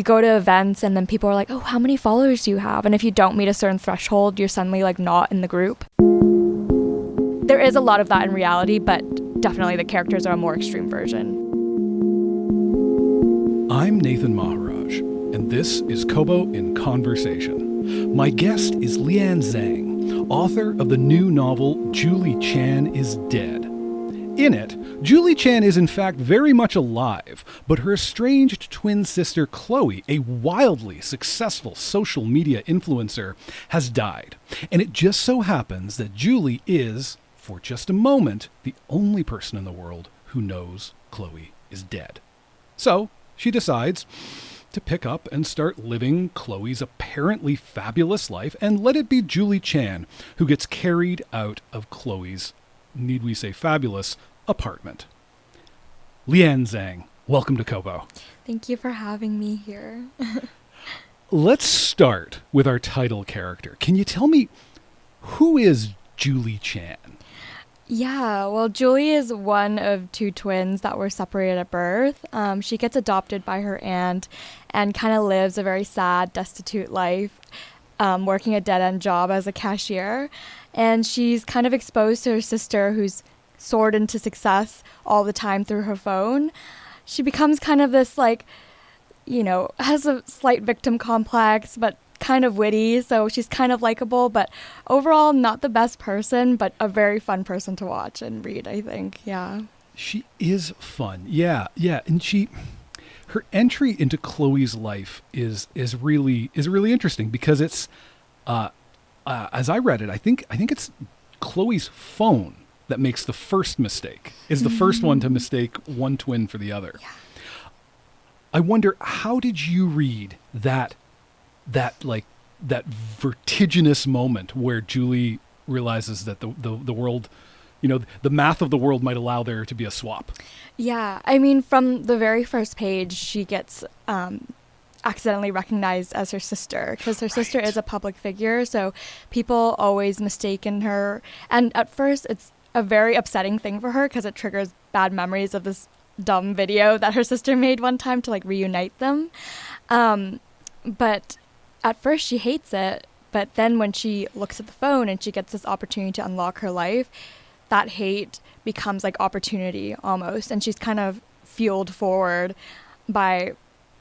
you go to events and then people are like, oh, how many followers do you have? And if you don't meet a certain threshold, you're suddenly like not in the group. There is a lot of that in reality, but definitely the characters are a more extreme version. I'm Nathan Maharaj, and this is Kobo in Conversation. My guest is Liann Zhang, author of the new novel Julie Chan is Dead. In it, Julie Chan is in fact very much alive, but her estranged twin sister Chloe, a wildly successful social media influencer, has died. And it just so happens that Julie is, for just a moment, the only person in the world who knows Chloe is dead. So, she decides to pick up and start living Chloe's apparently fabulous life and let it be Julie Chan who gets carried out of Chloe's, need we say fabulous, apartment. Liann Zhang, welcome to Kobo. Thank you for having me here. Let's start with our title character. Can you tell me, who is Julie Chan? Yeah, well, Julie is one of two twins that were separated at birth. She gets adopted by her aunt and kind of lives a very sad, destitute life, working a dead-end job as a cashier. And she's kind of exposed to her sister, who's soared into success all the time through her phone. She becomes kind of this, like, you know, has a slight victim complex, but kind of witty, so she's kind of likable, but overall not the best person, but a very fun person to watch and read, I think. Yeah. She is fun. Yeah. And her entry into Chloe's life is really interesting because it's as I read it, I think it's Chloe's phone that makes the first mistake. Is the first one to mistake one twin for the other. Yeah. I wonder, how did you read that vertiginous moment where Julie realizes that the world, you know, the math of the world might allow there to be a swap? Yeah, I mean, from the very first page, she gets accidentally recognized as her sister because her sister is a public figure, so people always mistaken her. And at first, it's a very upsetting thing for her because it triggers bad memories of this dumb video that her sister made one time to like reunite them. But at first she hates it, but then when she looks at the phone and she gets this opportunity to unlock her life, that hate becomes like opportunity almost. And she's kind of fueled forward by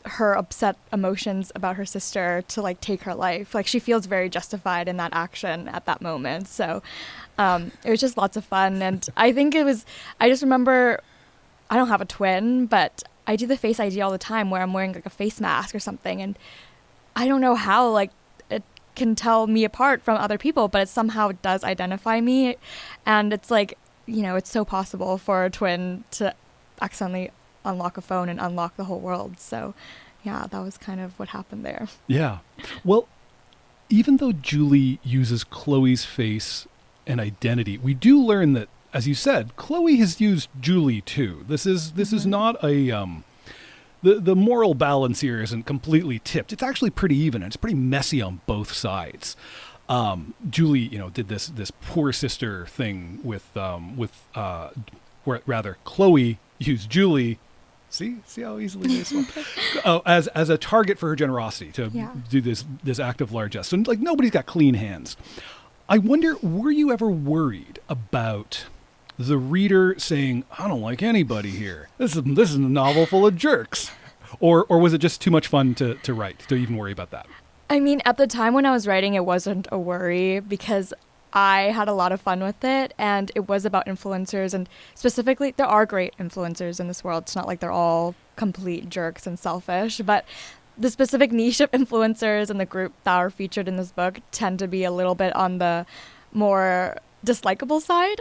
her upset emotions about her sister to like take her life. Like she feels very justified in that action at that moment. So it was just lots of fun. And I think I just remember, I don't have a twin, but I do the face ID all the time where I'm wearing like a face mask or something. And I don't know how like it can tell me apart from other people, but it somehow does identify me. And it's like, you know, it's so possible for a twin to accidentally unlock a phone and unlock the whole world. So yeah, that was kind of what happened there. Yeah. Well, even though Julie uses Chloe's face and identity, we do learn that, as you said, Chloe has used Julie too. This is not a the moral balance here isn't completely tipped. It's actually pretty even. It's pretty messy on both sides. Julie, you know, did this poor sister thing with Chloe used Julie. See how easily this one. As a target for her generosity to do this act of largesse. So like nobody's got clean hands. I wonder, were you ever worried about the reader saying, I don't like anybody here. This is a novel full of jerks. Or was it just too much fun to write, to even worry about that? I mean, at the time when I was writing, it wasn't a worry because I had a lot of fun with it. And it was about influencers. And specifically, there are great influencers in this world. It's not like they're all complete jerks and selfish. But the specific niche of influencers in the group that are featured in this book tend to be a little bit on the more dislikable side.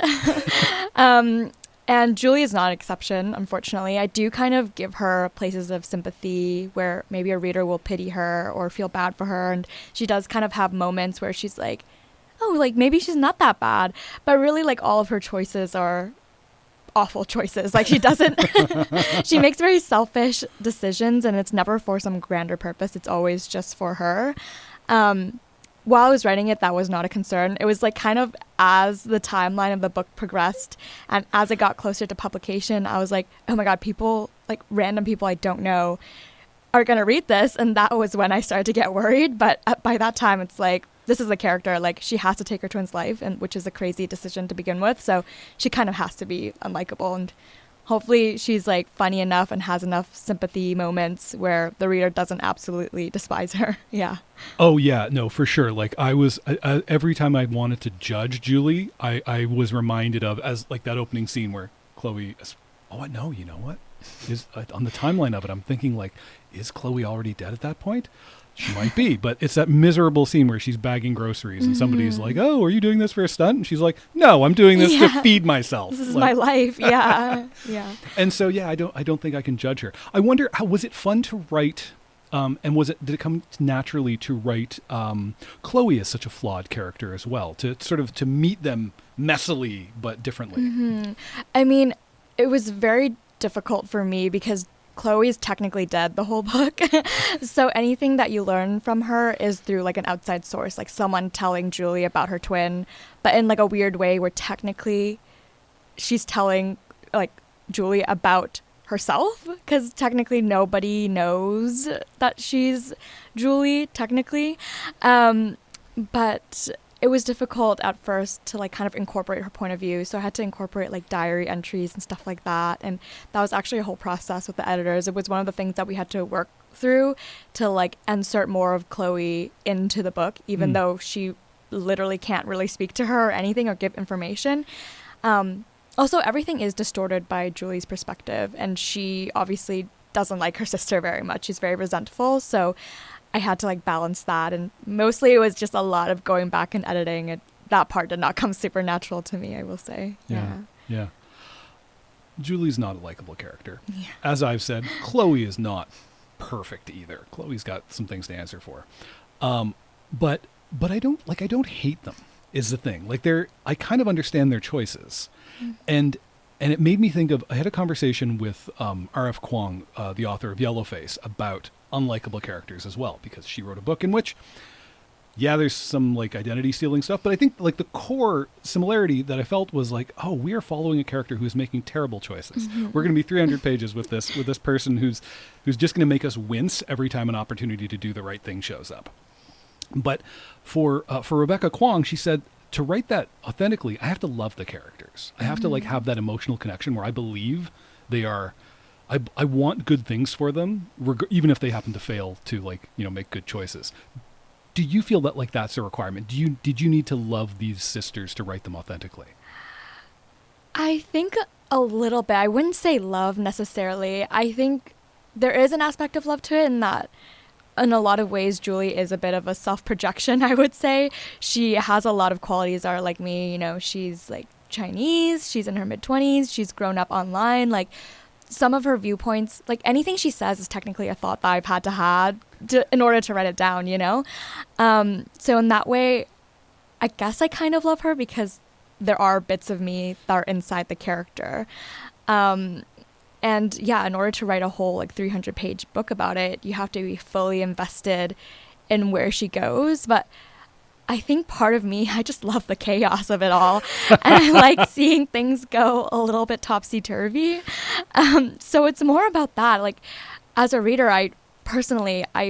And Julie is not an exception, unfortunately. I do kind of give her places of sympathy where maybe a reader will pity her or feel bad for her. And she does kind of have moments where she's like, oh, like maybe she's not that bad. But really, like all of her choices are awful choices. Like she doesn't, she makes very selfish decisions and it's never for some grander purpose. It's always just for her. While I was writing it, that was not a concern. It was like kind of as the timeline of the book progressed and as it got closer to publication, I was like, oh my God, people, like random people I don't know are going to read this. And that was when I started to get worried. But by that time, it's like, this is a character, like she has to take her twin's life, and which is a crazy decision to begin with. So she kind of has to be unlikable. And hopefully she's like funny enough and has enough sympathy moments where the reader doesn't absolutely despise her. Yeah. Oh yeah, no, for sure. Like I was, every time I wanted to judge Julie, I was reminded of, as like that opening scene where Chloe is, oh no, you know what? Is on the timeline of it, I'm thinking like, is Chloe already dead at that point? She might be, but it's that miserable scene where she's bagging groceries and somebody's like, oh, are you doing this for a stunt? And she's like, no, I'm doing this to feed myself. This is like, my life. Yeah. Yeah. And so, yeah, I don't think I can judge her. I wonder, how was it fun to write? And did it come naturally to write Chloe as such a flawed character as well, to sort of to meet them messily but differently? Mm-hmm. I mean, it was very difficult for me because Chloe is technically dead the whole book. So anything that you learn from her is through like an outside source, like someone telling Julie about her twin, but in like a weird way where technically she's telling like Julie about herself, because technically nobody knows that she's Julie technically. But it was difficult at first to like kind of incorporate her point of view. So I had to incorporate like diary entries and stuff like that. And that was actually a whole process with the editors. It was one of the things that we had to work through to like insert more of Chloe into the book, even though she literally can't really speak to her or anything or give information. Also, everything is distorted by Julie's perspective, and she obviously doesn't like her sister very much. She's very resentful. So I had to like balance that, and mostly it was just a lot of going back and editing, and that part did not come super natural to me, I will say. Yeah. Julie's not a likable character. Yeah. As I've said, Chloe is not perfect either. Chloe's got some things to answer for. But I don't hate them is the thing. Like I kind of understand their choices. And it made me think of, I had a conversation with R.F. Kuang, the author of Yellowface, about unlikable characters as well, because she wrote a book in which, yeah, there's some like identity stealing stuff, but I think like the core similarity that I felt was like, oh, we are following a character who's making terrible choices. We're going to be 300 pages with this person who's just going to make us wince every time an opportunity to do the right thing shows up. But for Rebecca Kuang, she said, to write that authentically, I have to love the characters. I have to like have that emotional connection where I believe they are. I want good things for them, even if they happen to fail to like make good choices. Do you feel that like that's a requirement? Did you need to love these sisters to write them authentically? I think a little bit. I wouldn't say love necessarily. I think there is an aspect of love to it in that, in a lot of ways, Julie is a bit of a self-projection, I would say. She has a lot of qualities that are like me. She's like Chinese. She's in her mid-20s. She's grown up online. Like some of her viewpoints, like anything she says is technically a thought that I've had to have in order to write it down, So in that way, I guess I kind of love her because there are bits of me that are inside the character. And yeah, in order to write a whole like 300-page book about it, you have to be fully invested in where she goes. But I think part of me, I just love the chaos of it all. And I like seeing things go a little bit topsy-turvy. So it's more about that. Like as a reader, I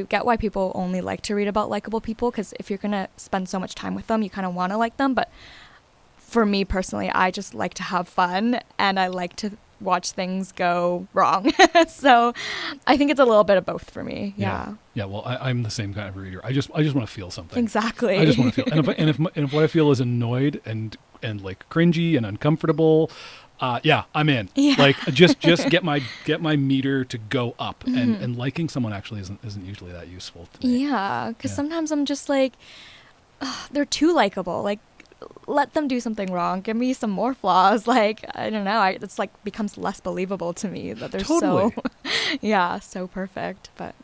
get why people only like to read about likable people, because if you're going to spend so much time with them, you kind of want to like them. But for me personally, I just like to have fun, and I like to watch things go wrong. So I think it's a little bit of both for me. Yeah. Well, I'm the same kind of reader. I just want to feel something. Exactly. I just want to feel, and if what I feel is annoyed and like cringy and uncomfortable, I'm in. Yeah. Like just get my meter to go up, and liking someone actually isn't usually that useful to me. Yeah, because sometimes I'm just like, they're too likable. Like, let them do something wrong. Give me some more flaws. Like, I don't know. It's like becomes less believable to me that they're so perfect. But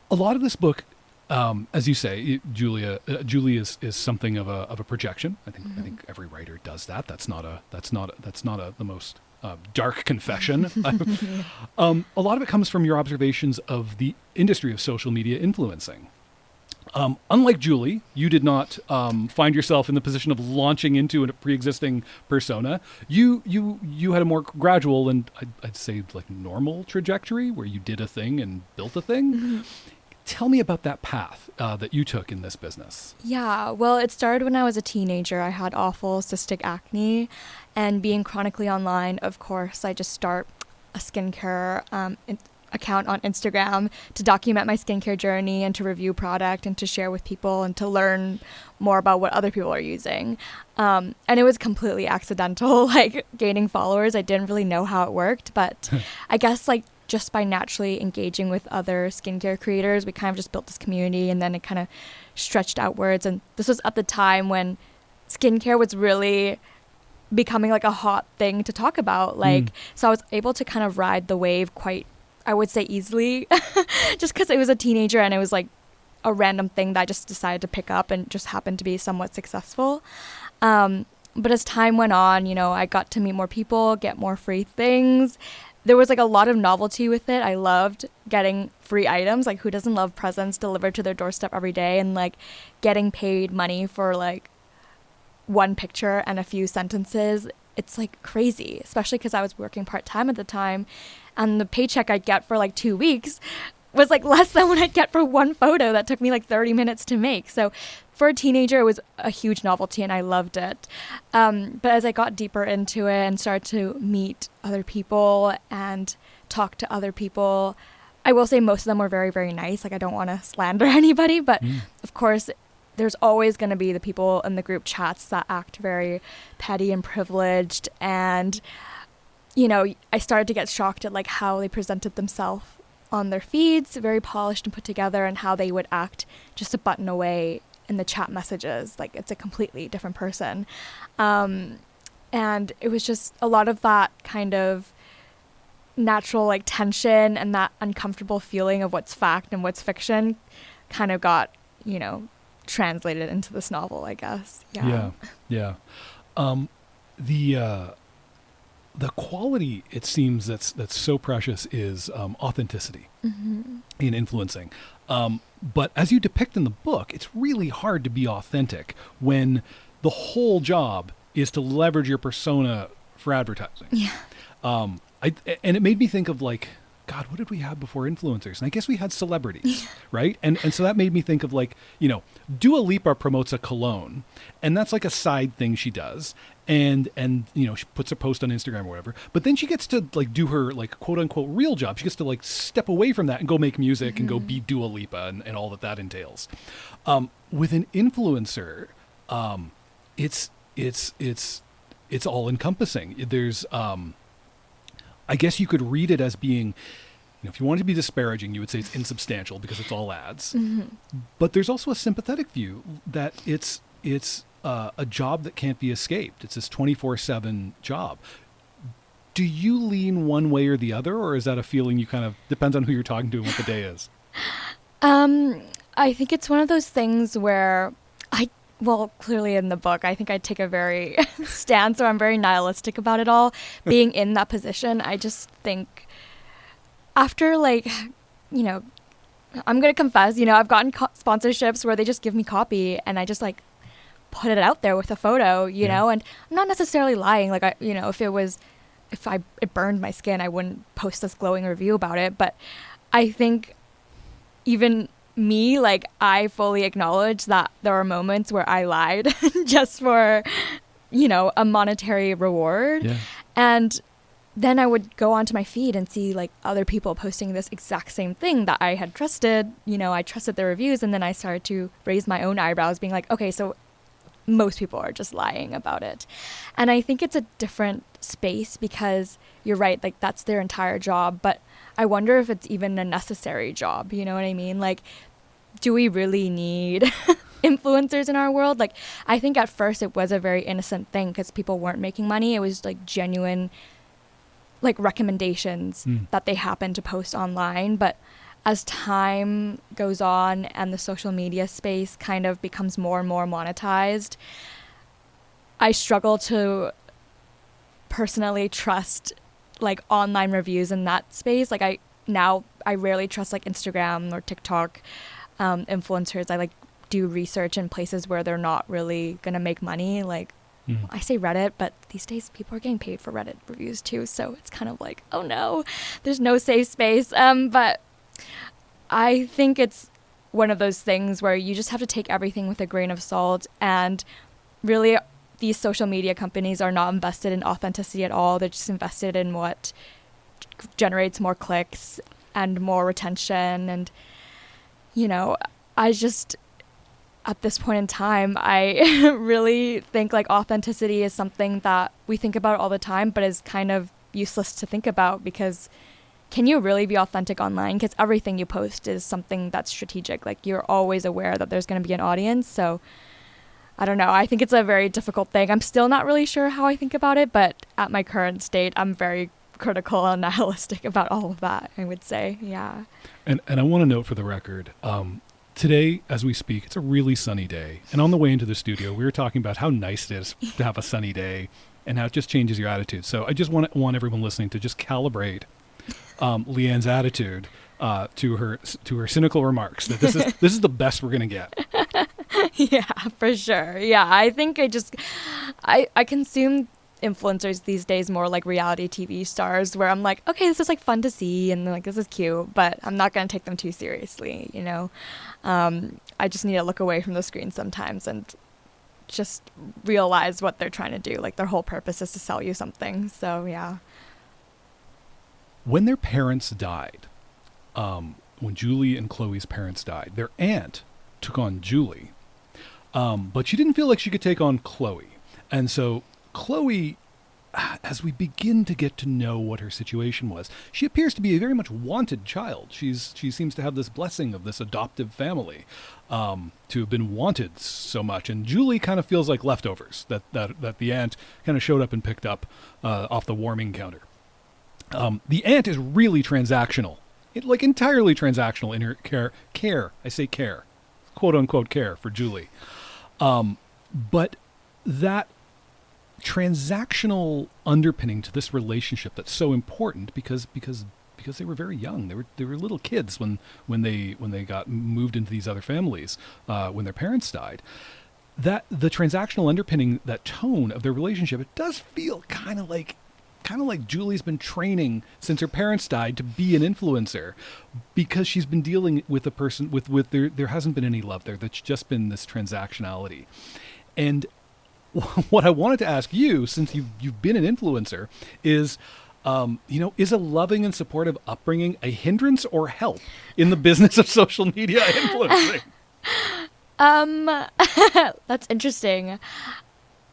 a lot of this book, as you say, Julie is something of a projection. I think every writer does that. That's not the most dark confession. A lot of it comes from your observations of the industry of social media influencing. Unlike Julie, you did not find yourself in the position of launching into a pre-existing persona. You had a more gradual and I'd say like normal trajectory where you did a thing and built a thing. Mm-hmm. Tell me about that path that you took in this business. Yeah, well, it started when I was a teenager. I had awful cystic acne, and being chronically online, of course, I just start a skincare account on Instagram to document my skincare journey and to review product and to share with people and to learn more about what other people are using. And it was completely accidental, like gaining followers. I didn't really know how it worked, but I guess like just by naturally engaging with other skincare creators, we kind of just built this community, and then it kind of stretched outwards. And this was at the time when skincare was really becoming like a hot thing to talk about. So I was able to kind of ride the wave quite, I would say, easily, just because it was a teenager and it was like a random thing that I just decided to pick up and just happened to be somewhat successful. But as time went on, I got to meet more people, get more free things. There was like a lot of novelty with it. I loved getting free items. Like, who doesn't love presents delivered to their doorstep every day, and like getting paid money for like one picture and a few sentences? It's like crazy, especially because I was working part-time at the time, and the paycheck I'd get for like 2 weeks was like less than what I'd get for one photo that took me like 30 minutes to make. So for a teenager, it was a huge novelty and I loved it. But as I got deeper into it and started to meet other people and talk to other people, I will say most of them were very, very nice. Like, I don't want to slander anybody, but of course, there's always going to be the people in the group chats that act very petty and privileged. And, I started to get shocked at like how they presented themselves on their feeds, very polished and put together, and how they would act just a button away in the chat messages. Like, it's a completely different person. And it was just a lot of that kind of natural like tension and that uncomfortable feeling of what's fact and what's fiction kind of got, translated into this novel, I guess. Yeah. The quality, it seems, that's so precious is authenticity in influencing. But as you depict in the book, it's really hard to be authentic when the whole job is to leverage your persona for advertising. Yeah. And it made me think of like, God, what did we have before influencers? And I guess we had celebrities, right? And so that made me think of like, Dua Lipa promotes a cologne, and that's like a side thing she does. And she puts a post on Instagram or whatever, but then she gets to like do her like quote unquote real job. She gets to like step away from that and go make music and go be Dua Lipa and all that entails. With an influencer, it's all encompassing. There's, I guess you could read it as being, if you wanted to be disparaging, you would say it's insubstantial because it's all ads. But there's also a sympathetic view that it's a job that can't be escaped. It's this 24/7 job. Do you lean one way or the other, or is that a feeling you kind of depends on who you're talking to and what the day is? I think it's one of those things where clearly in the book, I think I take a very stance where I'm very nihilistic about it all. Being in that position, I just think after I'm going to confess, I've gotten sponsorships where they just give me copy and I just like put it out there with a photo, and I'm not necessarily lying. Like, if it burned my skin, I wouldn't post this glowing review about it. But I think even me, like, I fully acknowledge that there are moments where I lied just for, a monetary reward. Yeah. And then I would go onto my feed and see like other people posting this exact same thing that I had trusted. I trusted their reviews, and then I started to raise my own eyebrows, being like, okay, so most people are just lying about it. And I think it's a different space because you're right, like that's their entire job. But I wonder if it's even a necessary job. You know what I mean? Like, do we really need influencers in our world? Like, I think at first it was a very innocent thing because people weren't making money. It was like genuine, like recommendations that they happened to post online. But as time goes on and the social media space kind of becomes more and more monetized, I struggle to personally trust like online reviews in that space. Like I rarely trust like Instagram or TikTok influencers. I like do research in places where they're not really going to make money. Like, I say Reddit, but these days people are getting paid for Reddit reviews too. So it's kind of like, oh no, there's no safe space. But I think it's one of those things where you just have to take everything with a grain of salt. And really, these social media companies are not invested in authenticity at all. They're just invested in what generates more clicks and more retention. And, you know, I just, at this point in time, I really think like authenticity is something that we think about all the time, but is kind of useless to think about, because can you really be authentic online? Because everything you post is something that's strategic. Like, you're always aware that there's going to be an audience. So I don't know. I think it's a very difficult thing. I'm still not really sure how I think about it, but at my current state, I'm very critical and nihilistic about all of that, I would say. Yeah. And I want to note for the record, today, as we speak, it's a really sunny day. And on the way into the studio, we were talking about how nice it is to have a sunny day and how it just changes your attitude. So I just want everyone listening to just calibrate Liann's attitude to her cynical remarks, that this is the best we're going to get. Yeah, for sure. Yeah, I think I consume influencers these days more like reality TV stars, where I'm like, okay, this is like fun to see and like this is cute, but I'm not going to take them too seriously, you know. I just need to look away from the screen sometimes and just realize what they're trying to do. Like, their whole purpose is to sell you something. So yeah. When their parents died, when Julie and Chloe's parents died, their aunt took on Julie, but she didn't feel like she could take on Chloe. And so Chloe, as we begin to get to know what her situation was, she appears to be a very much wanted child. She seems to have this blessing of this adoptive family, to have been wanted so much. And Julie kind of feels like leftovers that the aunt kind of showed up and picked up off the warming counter. The aunt is really transactional, like entirely transactional in her care. I say care, quote unquote care for Julie. But that transactional underpinning to this relationship that's so important, because they were very young. They were little kids when they got moved into these other families, when their parents died. That the transactional underpinning, that tone of their relationship, it does feel kind of like Julie's been training since her parents died to be an influencer, because she's been dealing with a person with there hasn't been any love there. That's just been this transactionality. And what I wanted to ask you, since you've been an influencer, is, is a loving and supportive upbringing a hindrance or help in the business of social media influencing? That's interesting.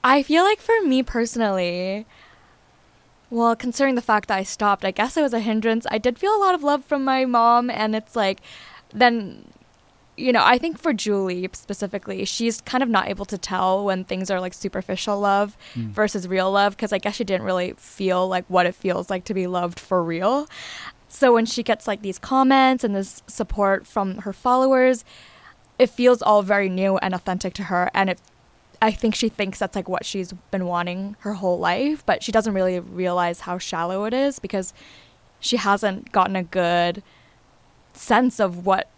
I feel like for me personally, well, considering the fact that I stopped, I guess it was a hindrance. I did feel a lot of love from my mom, and it's like, then, I think for Julie specifically, she's kind of not able to tell when things are like superficial love versus real love, because I guess she didn't really feel like what it feels like to be loved for real. So when she gets like these comments and this support from her followers, it feels all very new and authentic to her, and I think she thinks that's like what she's been wanting her whole life, but she doesn't really realize how shallow it is, because she hasn't gotten a good sense of what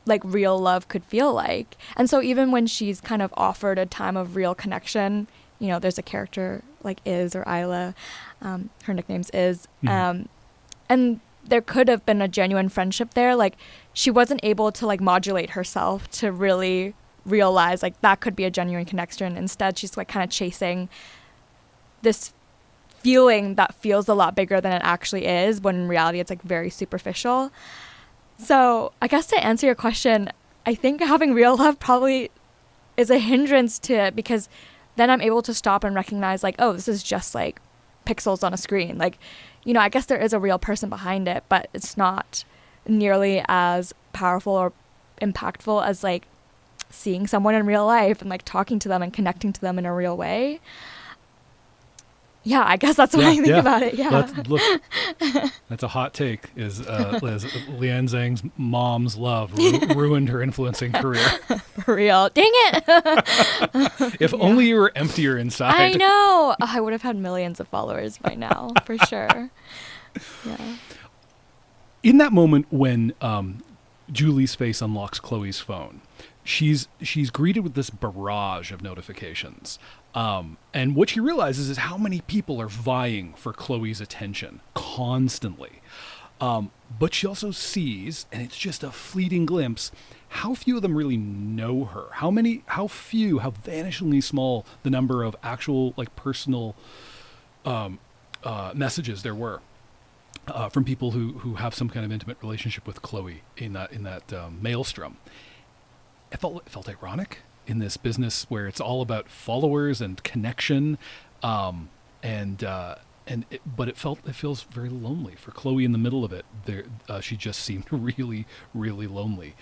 like real love could feel like. And so even when she's kind of offered a time of real connection, there's a character like Iz or Isla, her nickname's Iz, and there could have been a genuine friendship there. Like, she wasn't able to like modulate herself to really realize like that could be a genuine connection. Instead, she's like kind of chasing this feeling that feels a lot bigger than it actually is, when in reality it's like very superficial. So I guess to answer your question, I think having real love probably is a hindrance to it, because then I'm able to stop and recognize like, oh, this is just like pixels on a screen. Like, I guess there is a real person behind it, but it's not nearly as powerful or impactful as like seeing someone in real life and like talking to them and connecting to them in a real way. Yeah, I guess that's what I think about it. Yeah. That's a hot take. Is Liann Zhang's mom's love ruined her influencing career? For real. Dang it. If only you were emptier inside. I know. I would have had millions of followers by now, for sure. Yeah. In that moment when Julie's face unlocks Chloe's phone. She's greeted with this barrage of notifications. And what she realizes is how many people are vying for Chloe's attention constantly. But she also sees, and it's just a fleeting glimpse, how few of them really know her. How vanishingly small the number of actual, like, personal messages there were from people who have some kind of intimate relationship with Chloe in that maelstrom. It felt ironic in this business where it's all about followers and connection, but it feels very lonely for Chloe in the middle of it. She just seemed really, really lonely.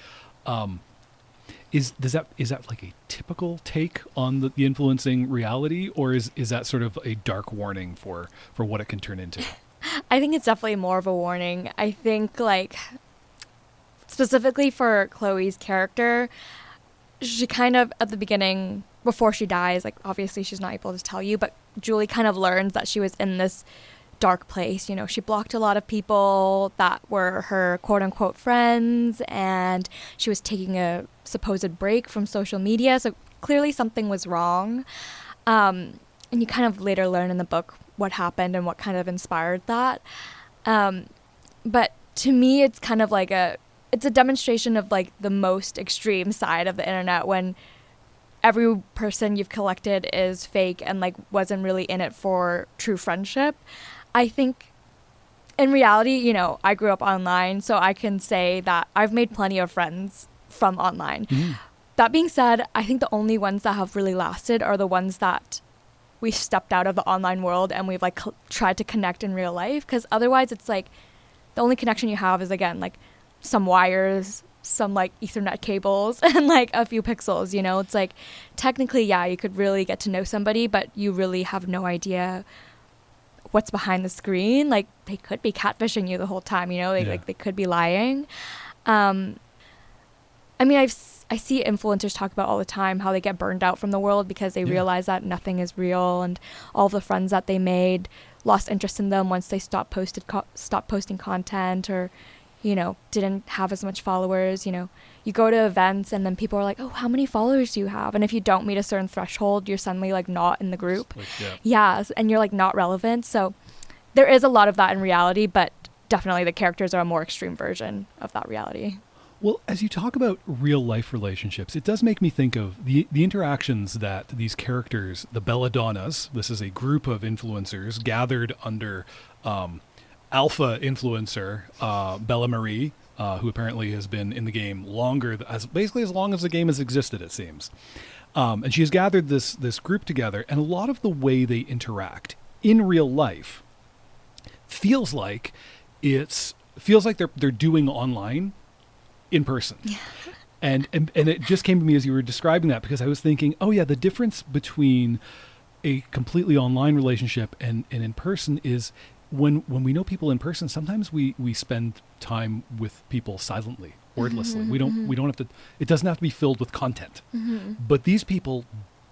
Is that like a typical take on the influencing reality, or is that sort of a dark warning for what it can turn into? I think it's definitely more of a warning. I think, like, specifically for Chloe's character, she kind of, at the beginning, before she dies, like, obviously she's not able to tell you, but Julie kind of learns that she was in this dark place. You know, she blocked a lot of people that were her quote-unquote friends, and she was taking a supposed break from social media, so clearly something was wrong. And you kind of later learn in the book what happened and what kind of inspired that. But to me, it's kind of like it's a demonstration of, like, the most extreme side of the internet, when every person you've collected is fake and, like, wasn't really in it for true friendship. I think in reality, you know, I grew up online, so I can say that I've made plenty of friends from online. Mm. That being said, I think the only ones that have really lasted are the ones that we've stepped out of the online world and we've, like, tried to connect in real life, because otherwise it's like the only connection you have is, again, like, some wires, some, like, Ethernet cables, and, like, a few pixels, you know? It's like, technically, yeah, you could really get to know somebody, but you really have no idea what's behind the screen. Like, they could be catfishing you the whole time, you know? They could be lying. I mean, I see influencers talk about all the time how they get burned out from the world because they realize that nothing is real, and all the friends that they made lost interest in them once they stopped posting content, or, you know, didn't have as much followers. You know, you go to events and then people are like, oh, how many followers do you have? And if you don't meet a certain threshold, you're suddenly, like, not in the group. And you're, like, not relevant. So there is a lot of that in reality, but definitely the characters are a more extreme version of that reality. Well, as you talk about real life relationships, it does make me think of the interactions that these characters, the Belladonnas, this is a group of influencers gathered under alpha influencer Bella Marie, who apparently has been in the game basically as long as the game has existed, it seems. And she has gathered this group together, and a lot of the way they interact in real life feels like they're doing online in person. Yeah. And it just came to me as you were describing that, because I was thinking, oh yeah, the difference between a completely online relationship and in person is when we know people in person, sometimes we spend time with people silently, wordlessly. Mm-hmm. We don't have to, it doesn't have to be filled with content. Mm-hmm. But these people,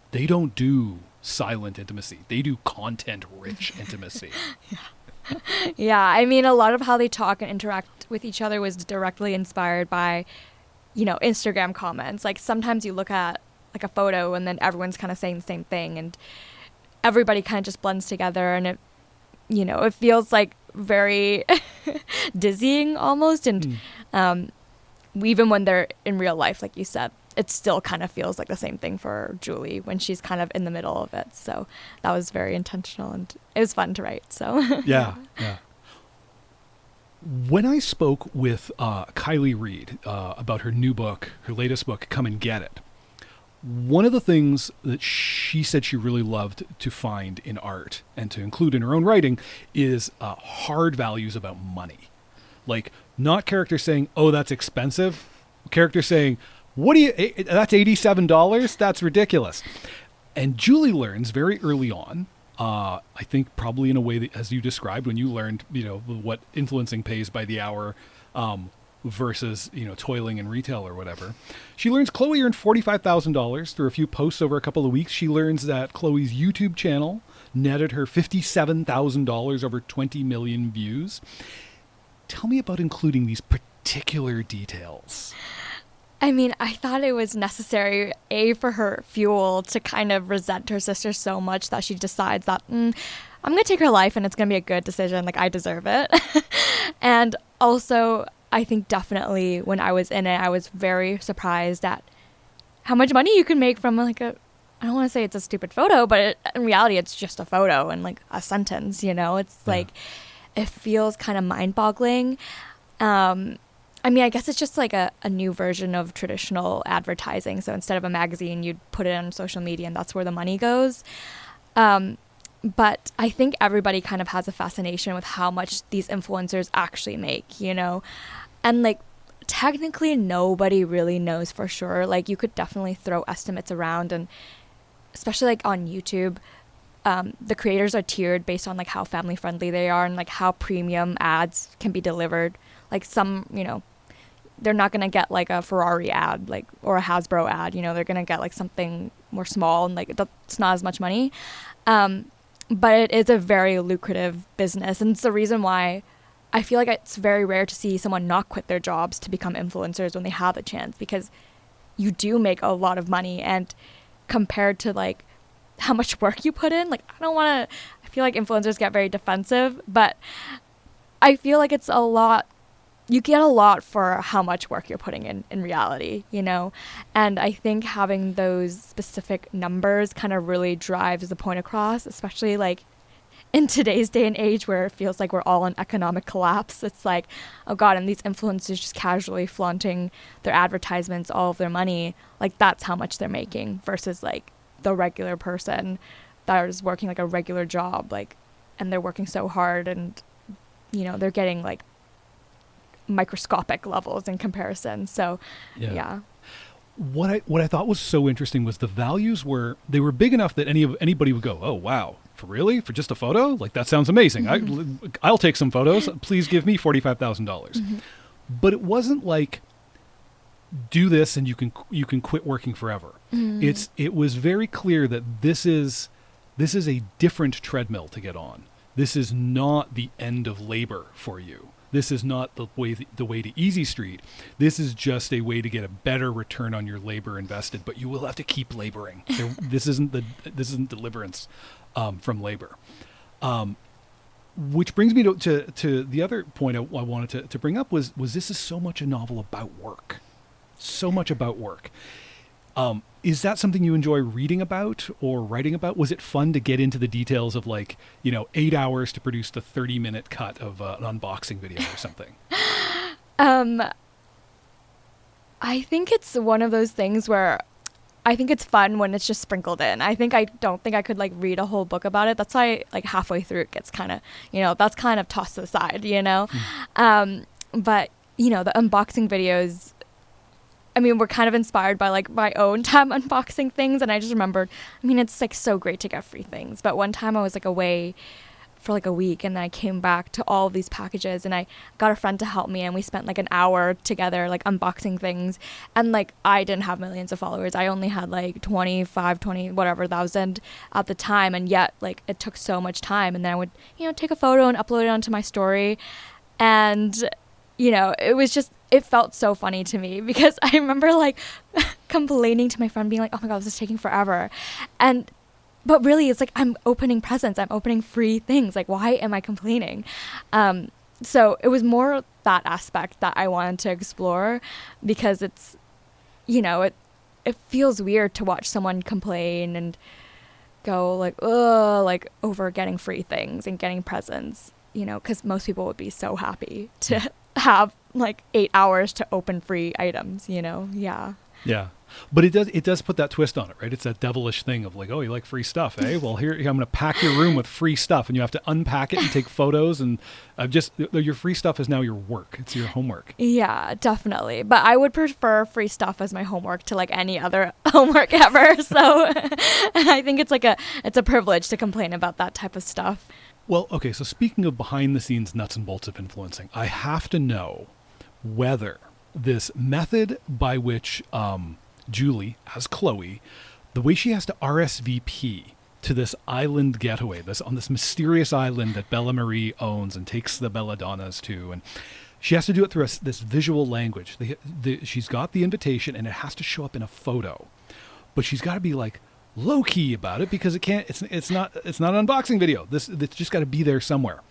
they don't do silent intimacy. They do content rich intimacy. Yeah, I mean, a lot of how they talk and interact with each other was directly inspired by, you know, Instagram comments. Like, sometimes you look at, like, a photo and then everyone's kind of saying the same thing, and everybody kind of just blends together, and it, you know, it feels like very dizzying almost. And even when they're in real life, like you said, it still kind of feels like the same thing for Julie when she's kind of in the middle of it. So that was very intentional, and it was fun to write. So yeah. When I spoke with Kylie Reed about her new book, her latest book, Come and Get It, one of the things that she said she really loved to find in art and to include in her own writing is hard values about money. Like, not characters saying, oh, that's expensive. Characters saying, that's $87? That's ridiculous. And Julie learns very early on, I think probably in a way that, as you described, when you learned, you know, what influencing pays by the hour versus, you know, toiling in retail or whatever. She learns Chloe earned $45,000 through a few posts over a couple of weeks. She learns that Chloe's YouTube channel netted her $57,000 over 20 million views. Tell me about including these particular details? I mean, I thought it was necessary, A, for her fuel to kind of resent her sister so much that she decides that, I'm going to take her life and it's going to be a good decision. Like, I deserve it. And also, I think definitely when I was in it, I was very surprised at how much money you can make from like I don't want to say it's a stupid photo, but in reality, it's just a photo and like a sentence, you know? It's like, it feels kind of mind-boggling. I mean, I guess it's just like a new version of traditional advertising. So instead of a magazine, you'd put it on social media and that's where the money goes. But I think everybody kind of has a fascination with how much these influencers actually make, you know? And like, technically nobody really knows for sure. Like, you could definitely throw estimates around, and especially like on YouTube, the creators are tiered based on like how family friendly they are and like how premium ads can be delivered. Like some, you know, they're not going to get like a Ferrari ad, like, or a Hasbro ad, you know, they're going to get like something more small and like it's not as much money. But it is a very lucrative business. And it's the reason why I feel like it's very rare to see someone not quit their jobs to become influencers when they have a chance, because you do make a lot of money. And compared to like how much work you put in, like, I feel like influencers get very defensive, but I feel like it's a lot. You get a lot for how much work you're putting in reality, you know? And I think having those specific numbers kind of really drives the point across, especially like in today's day and age where it feels like we're all in economic collapse. It's like, oh God, and these influencers just casually flaunting their advertisements, all of their money, like that's how much they're making versus like the regular person that is working like a regular job, like, and they're working so hard and, you know, they're getting like microscopic levels in comparison. So yeah. What I thought was so interesting was the values were big enough that anybody would go, oh wow, for just a photo? Like, that sounds amazing. Mm-hmm. I'll take some photos. Please give me $45,000. Mm-hmm. But it wasn't like, do this and you can quit working forever. Mm-hmm. It was very clear that this is a different treadmill to get on. This is not the end of labor for you. This is not the way to Easy Street. This is just a way to get a better return on your labor invested, but you will have to keep laboring. This isn't deliverance from labor. Which brings me to the other point I wanted to bring up was this is so much a novel about work. So much about work. Is that something you enjoy reading about or writing about? Was it fun to get into the details of 8 hours to produce the 30-minute cut of an unboxing video or something? I think it's one of those things where I think it's fun when it's just sprinkled in. I don't think I could read a whole book about it. That's why halfway through it gets kind of, that's kind of tossed aside, But, the unboxing videos, we're kind of inspired by my own time unboxing things. And I just remembered, it's so great to get free things. But one time I was away for a week, and then I came back to all of these packages, and I got a friend to help me, and we spent an hour together unboxing things. And I didn't have millions of followers. I only had 20,000 at the time, and yet it took so much time. And then I would take a photo and upload it onto my story, and it felt so funny to me, because I remember complaining to my friend, being oh my God, this is taking forever. But really, it's I'm opening presents. I'm opening free things. Why am I complaining? So it was more that aspect that I wanted to explore, because it's, it feels weird to watch someone complain and go over getting free things and getting presents, because most people would be so happy to have 8 hours to open free items, Yeah. Yeah. But it does put that twist on it, right? It's that devilish thing of oh, you like free stuff, eh? Well, here I'm going to pack your room with free stuff, and you have to unpack it and take photos, and your free stuff is now your work. It's your homework. Yeah, definitely. But I would prefer free stuff as my homework to any other homework ever. So I think it's it's a privilege to complain about that type of stuff. Well, okay, so speaking of behind the scenes nuts and bolts of influencing, I have to know whether this method by which Julie, as Chloe, the way she has to RSVP to this island getaway, on this mysterious island that Bella Marie owns and takes the Belladonnas to, and she has to do it through this visual language. She's got the invitation, and it has to show up in a photo, but she's got to be like low key about it because it's not an unboxing video. It's just got to be there somewhere.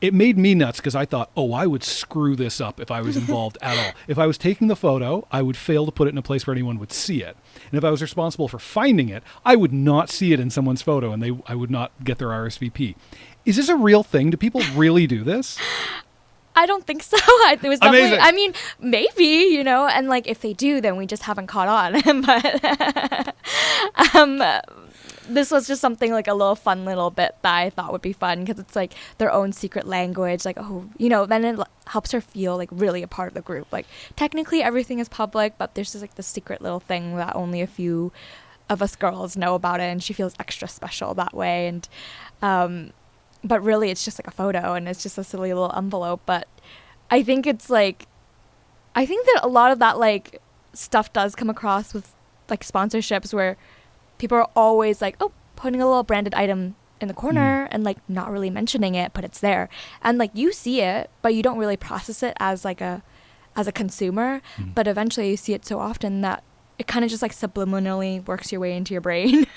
It made me nuts because I thought, oh, I would screw this up if I was involved at all. If I was taking the photo, I would fail to put it in a place where anyone would see it. And if I was responsible for finding it, I would not see it in someone's photo and I would not get their RSVP. Is this a real thing? Do people really do this? I don't think so. It was definitely, Amazing. I mean, maybe, and like if they do, then we just haven't caught on. But this was just something like a little fun little bit that I thought would be fun because it's like their own secret language. Like, then it helps her feel like really a part of the group. Like technically everything is public, but there's just like the secret little thing that only a few of us girls know about it, and she feels extra special that way. And but really it's just like a photo and it's just a silly little envelope. But I think that a lot of that like stuff does come across with like sponsorships where people are always like, oh, putting a little branded item in the corner and like not really mentioning it, but it's there. And like you see it, but you don't really process it as like a consumer. But eventually you see it so often that it kind of just like subliminally works your way into your brain.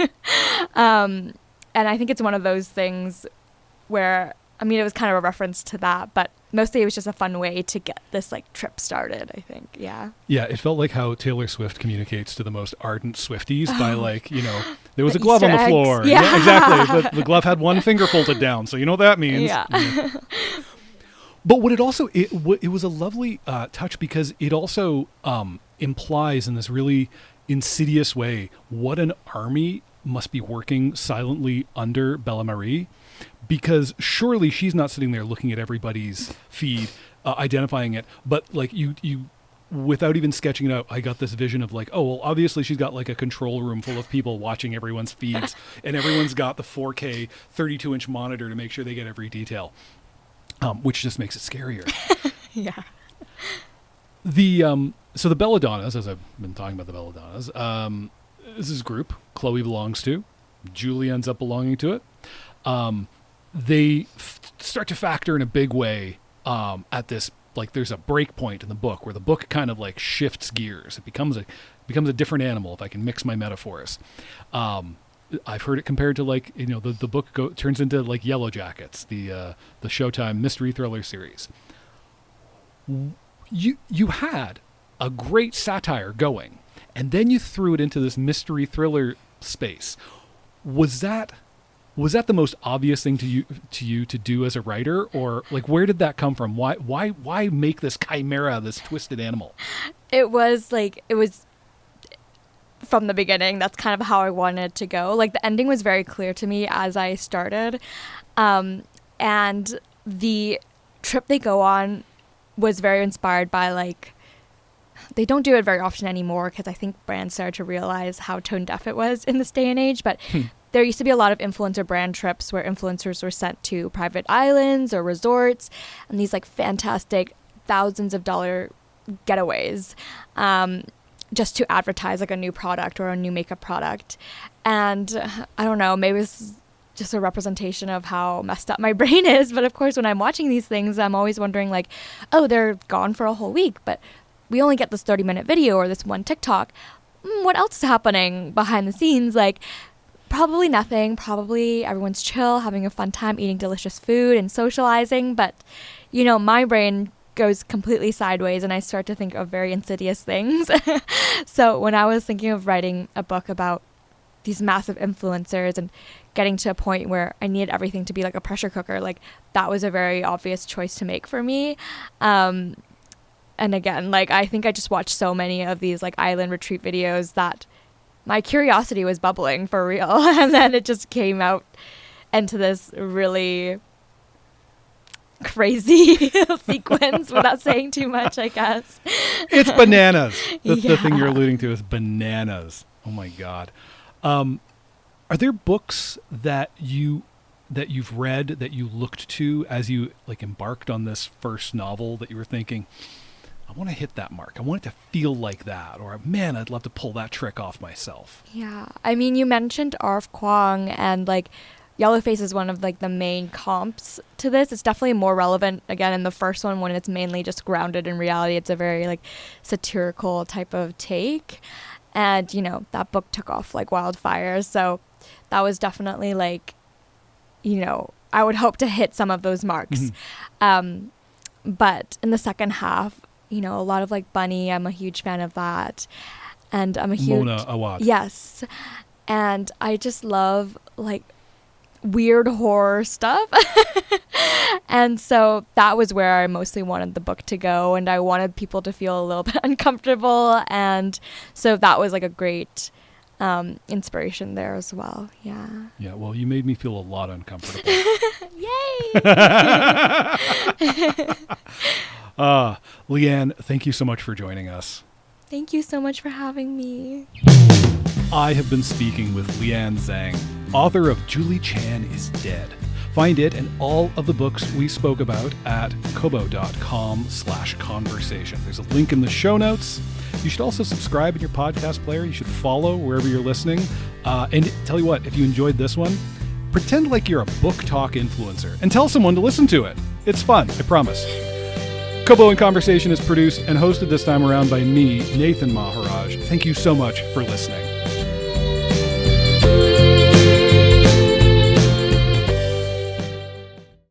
And I think it's one of those things where, I mean, it was kind of a reference to that, but mostly it was just a fun way to get this like trip started, I think. Yeah. Yeah, it felt like how Taylor Swift communicates to the most ardent Swifties by like, there was a glove Easter on the eggs. floor. Yeah. Exactly. The glove had one finger folded down, so you know what that means. Yeah. But what it also, it was a lovely touch because it also implies in this really insidious way what an army must be working silently under Bella Marie. Because surely she's not sitting there looking at everybody's feed, identifying it. But like you, without even sketching it out, I got this vision of like, oh, well, obviously she's got like a control room full of people watching everyone's feeds, and everyone's got the 4K 32-inch monitor to make sure they get every detail, which just makes it scarier. Yeah. So the Belladonnas, as I've been talking about the Belladonnas, this is a group Chloe belongs to. Julie ends up belonging to it. They start to factor in a big way at this, like there's a break point in the book where the book kind of like shifts gears. It becomes a different animal, if I can mix my metaphors. I've heard it compared to like, the book turns into like Yellow Jackets, the Showtime mystery thriller series. You had a great satire going, and then you threw it into this mystery thriller space. Was that the most obvious thing to you to do as a writer, or like where did that come from? Why make this chimera, this twisted animal? It was from the beginning. That's kind of how I wanted to go. Like the ending was very clear to me as I started, and the trip they go on was very inspired by like. They don't do it very often anymore because I think brands started to realize how tone deaf it was in this day and age. But there used to be a lot of influencer brand trips where influencers were sent to private islands or resorts and these like fantastic thousands of dollar getaways just to advertise like a new product or a new makeup product. And I don't know, maybe it's just a representation of how messed up my brain is. But of course, when I'm watching these things, I'm always wondering like, oh, they're gone for a whole week, but we only get this 30-minute video or this one TikTok. What else is happening behind the scenes? Like, probably nothing. Probably everyone's chill, having a fun time, eating delicious food and socializing. But, my brain goes completely sideways and I start to think of very insidious things. So when I was thinking of writing a book about these massive influencers and getting to a point where I needed everything to be like a pressure cooker, like that was a very obvious choice to make for me. And again, like, I think I just watched so many of these, like, island retreat videos that my curiosity was bubbling for real. And then it just came out into this really crazy sequence without saying too much, I guess. It's bananas. The thing you're alluding to is bananas. Oh, my God. Are there books that you've read that you looked to as you, like, embarked on this first novel that you were thinking, I want to hit that mark. I want it to feel like that. Or, man, I'd love to pull that trick off myself. Yeah. I mean, you mentioned R.F. Kuang, and, like, Yellowface is one of like the main comps to this. It's definitely more relevant again in the first one when it's mainly just grounded in reality. It's a very like satirical type of take, and you know that book took off like wildfire. So that was definitely like, you know, I would hope to hit some of those marks. But in the second half, you know, a lot of like Bunny, I'm a huge fan of that, and I'm a huge Mona Awad. Yes, and I just love like weird horror stuff. And so that was where I mostly wanted the book to go, and I wanted people to feel a little bit uncomfortable, and so that was like a great inspiration there as well. Yeah, well, you made me feel a lot uncomfortable. Yay. Liann, thank you so much for joining us. Thank you so much for having me. I have been speaking with Liann Zhang, author of Julie Chan is Dead. Find it and all of the books we spoke about at kobo.com/conversation. There's a link in the show notes. You should also subscribe in your podcast player. You should follow wherever you're listening. And tell you what, if you enjoyed this one, pretend like you're a book talk influencer and tell someone to listen to it. It's fun, I promise. Kobo in Conversation is produced and hosted this time around by me, Nathan Maharaj. Thank you so much for listening.